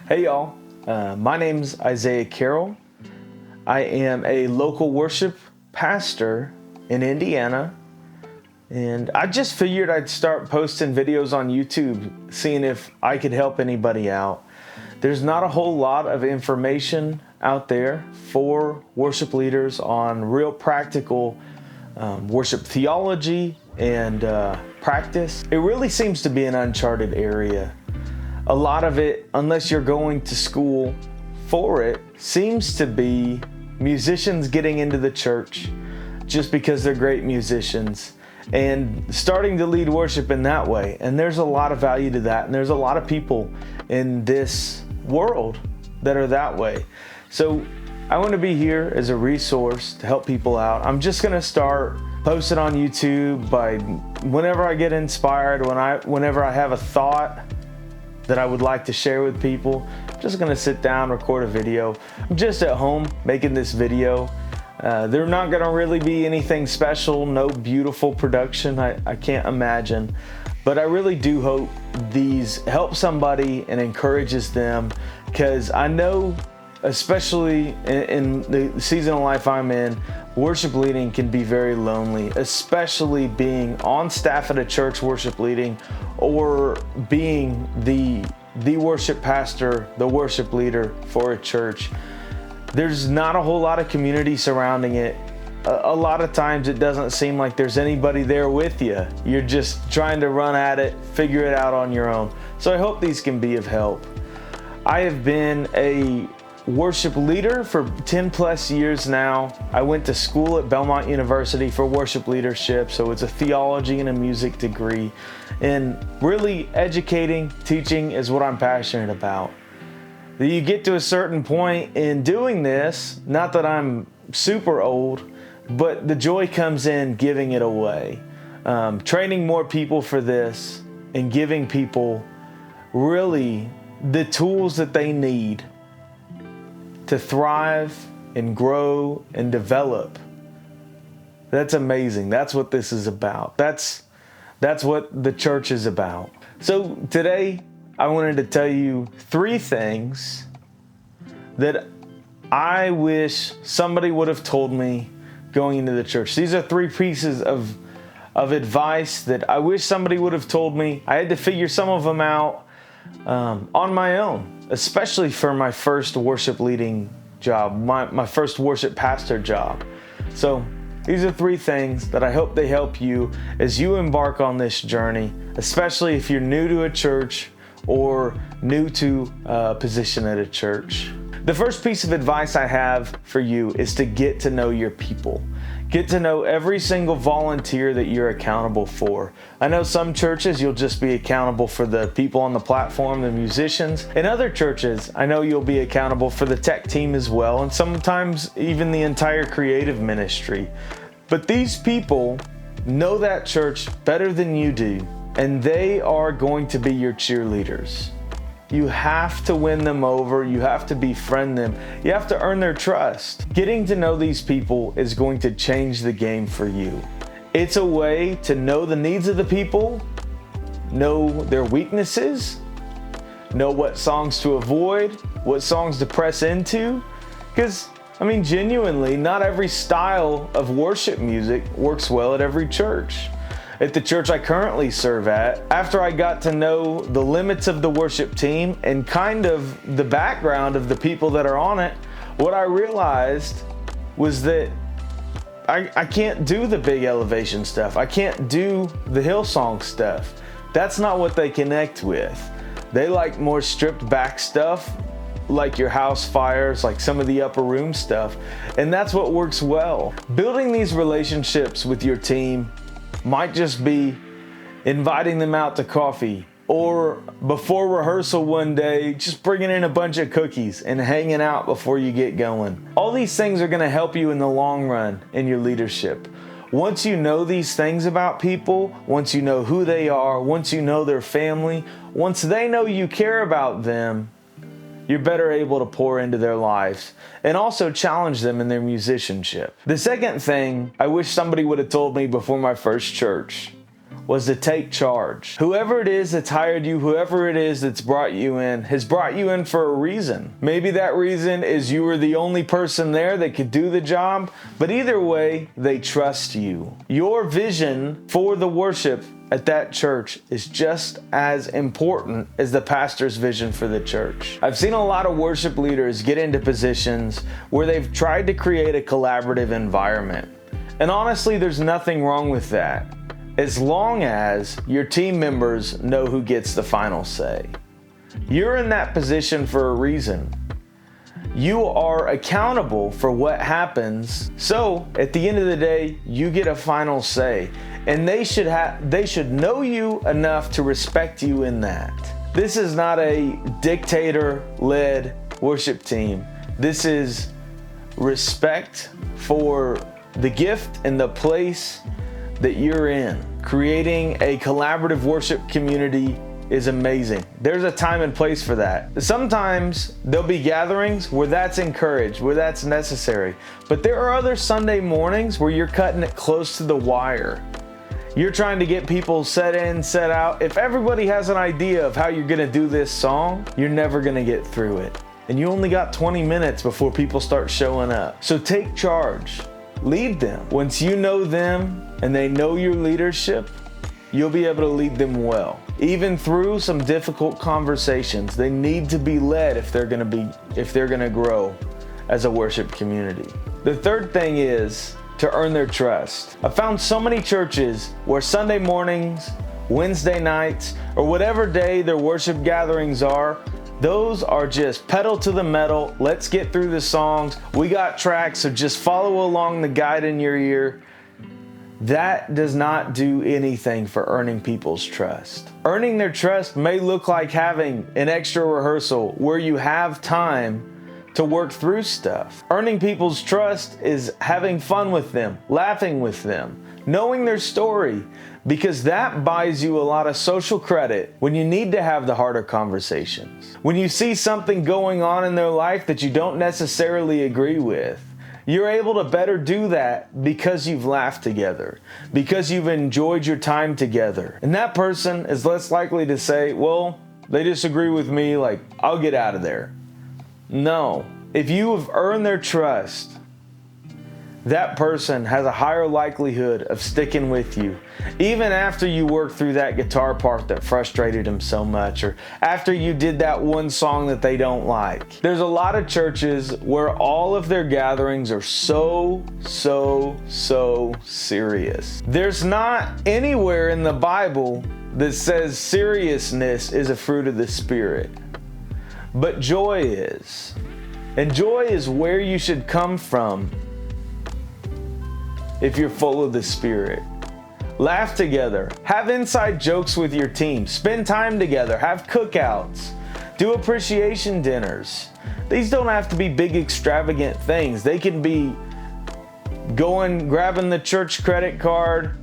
Hey y'all, my name's Isaiah Carroll. I am a local worship pastor in Indiana, and I just figured I'd start posting videos on YouTube, seeing if I could help anybody out. There's not a whole lot of information out there for worship leaders on real practical worship theology and practice. It really seems to be an uncharted area. A lot of it, unless you're going to school for it, seems to be musicians getting into the church just because they're great musicians and starting to lead worship in that way. And there's a lot of value to that. And there's a lot of people in this world that are that way. So I want to be here as a resource to help people out. I'm just going to start posting on YouTube by whenever I get inspired, whenever I have a thought that I would like to share with people. I'm just gonna sit down, record a video. I'm just at home making this video. They're not gonna really be anything special, no beautiful production, I can't imagine. But I really do hope these help somebody and encourages them, because I know, especially in the season of life I'm in, worship leading can be very lonely, especially being on staff at a church worship leading or being the worship pastor, the worship leader for a church. There's not a whole lot of community surrounding it. A lot of times it doesn't seem like there's anybody there with you. You're just trying to run at it, figure it out on your own. So I hope these can be of help. I have been a worship leader for 10 plus years now. I went to school at Belmont University for worship leadership, so it's a theology and a music degree. And really educating, teaching is what I'm passionate about. You get to a certain point in doing this, not that I'm super old, but the joy comes in giving it away. Training more people for this and giving people really the tools that they need to thrive and grow and develop. That's amazing. That's what this is about. That's what the church is about. So today I wanted to tell you 3 things that I wish somebody would have told me going into the church. These are 3 pieces of advice that I wish somebody would have told me. I had to figure some of them out on my own, especially for my first worship leading job, my first worship pastor job. So these are 3 things that I hope they help you as you embark on this journey, especially if you're new to a church or new to a position at a church. The first piece of advice I have for you is to get to know your people. Get to know every single volunteer that you're accountable for. I know some churches you'll just be accountable for the people on the platform, the musicians. In other churches, I know you'll be accountable for the tech team as well, and sometimes even the entire creative ministry. But these people know that church better than you do, and they are going to be your cheerleaders. You have to win them over. You have to befriend them. You have to earn their trust. Getting to know these people is going to change the game for you. It's a way to know the needs of the people, know their weaknesses, know what songs to avoid, what songs to press into. Because, genuinely, not every style of worship music works well at every church. At the church I currently serve at, after I got to know the limits of the worship team and kind of the background of the people that are on it, what I realized was that I can't do the big elevation stuff. I can't do the Hillsong stuff. That's not what they connect with. They like more stripped back stuff, like your house fires, like some of the upper room stuff. And that's what works well. Building these relationships with your team might just be inviting them out to coffee, or before rehearsal one day, just bringing in a bunch of cookies and hanging out before you get going. All these things are going to help you in the long run in your leadership. Once you know these things about people, once you know who they are, once you know their family, once they know you care about them, you're better able to pour into their lives and also challenge them in their musicianship. The second thing I wish somebody would have told me before my first church was to take charge. Whoever it is that's hired you, whoever it is that's brought you in, has brought you in for a reason. Maybe that reason is you were the only person there that could do the job, but either way, they trust you. Your vision for the worship at that church is just as important as the pastor's vision for the church. I've seen a lot of worship leaders get into positions where they've tried to create a collaborative environment. And honestly, there's nothing wrong with that, as long as your team members know who gets the final say. You're in that position for a reason. You are accountable for what happens, so at the end of the day, you get a final say. And they should know you enough to respect you in that. This is not a dictator-led worship team. This is respect for the gift and the place that you're in. Creating a collaborative worship community is amazing. There's a time and place for that. Sometimes there'll be gatherings where that's encouraged, where that's necessary. But there are other Sunday mornings where you're cutting it close to the wire. You're trying to get people set in, set out. If everybody has an idea of how you're gonna do this song, you're never gonna get through it. And you only got 20 minutes before people start showing up. So take charge. Lead them. Once you know them and they know your leadership, you'll be able to lead them well. Even through some difficult conversations, they need to be led if they're gonna grow as a worship community. The third thing is to earn their trust. I found so many churches where Sunday mornings, Wednesday nights, or whatever day their worship gatherings are, those are just pedal to the metal. Let's get through the songs. We got tracks, so just follow along the guide in your ear. That does not do anything for earning people's trust. Earning their trust may look like having an extra rehearsal where you have time to work through stuff. Earning people's trust is having fun with them, laughing with them, knowing their story, because that buys you a lot of social credit when you need to have the harder conversations. When you see something going on in their life that you don't necessarily agree with, you're able to better do that because you've laughed together, because you've enjoyed your time together. And that person is less likely to say, well, they disagree with me, like, I'll get out of there. No, if you have earned their trust, that person has a higher likelihood of sticking with you, even after you work through that guitar part that frustrated them so much, or after you did that one song that they don't like. There's a lot of churches where all of their gatherings are so serious. There's not anywhere in the Bible that says seriousness is a fruit of the Spirit, but joy is. And joy is where you should come from if you're full of the Spirit. Laugh together, have inside jokes with your team, spend time together, have cookouts, do appreciation dinners. These don't have to be big extravagant things. They can be grabbing the church credit card,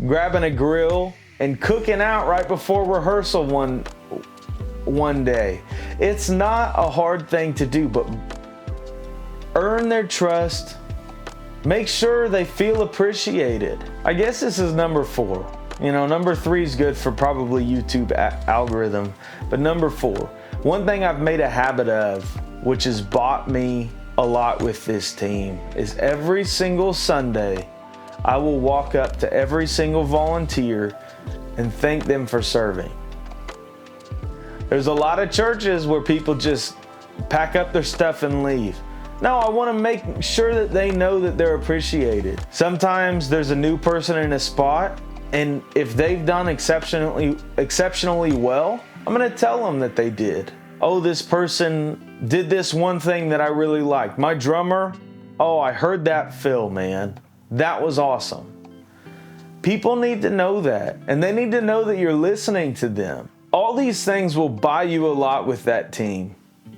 grabbing a grill, and cooking out right before rehearsal one day. It's not a hard thing to do, but earn their trust. Make sure they feel appreciated. I guess this is number 4. Number 3 is good for probably YouTube algorithm, but number 4, one thing I've made a habit of, which has bought me a lot with this team, is every single Sunday, I will walk up to every single volunteer and thank them for serving. There's a lot of churches where people just pack up their stuff and leave. No, I want to make sure that they know that they're appreciated. Sometimes there's a new person in a spot, and if they've done exceptionally well, I'm going to tell them that they did. Oh, this person did this one thing that I really liked. My drummer, oh, I heard that fill, man. That was awesome. People need to know that, and they need to know that you're listening to them. All these things will buy you a lot with that team.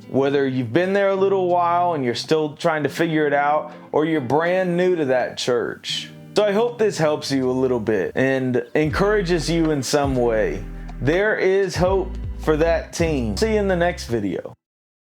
Whether you've been there a little while and you're still trying to figure it out, or you're brand new to that church. So I hope this helps you a little bit and encourages you in some way. There is hope for that team. See you in the next video.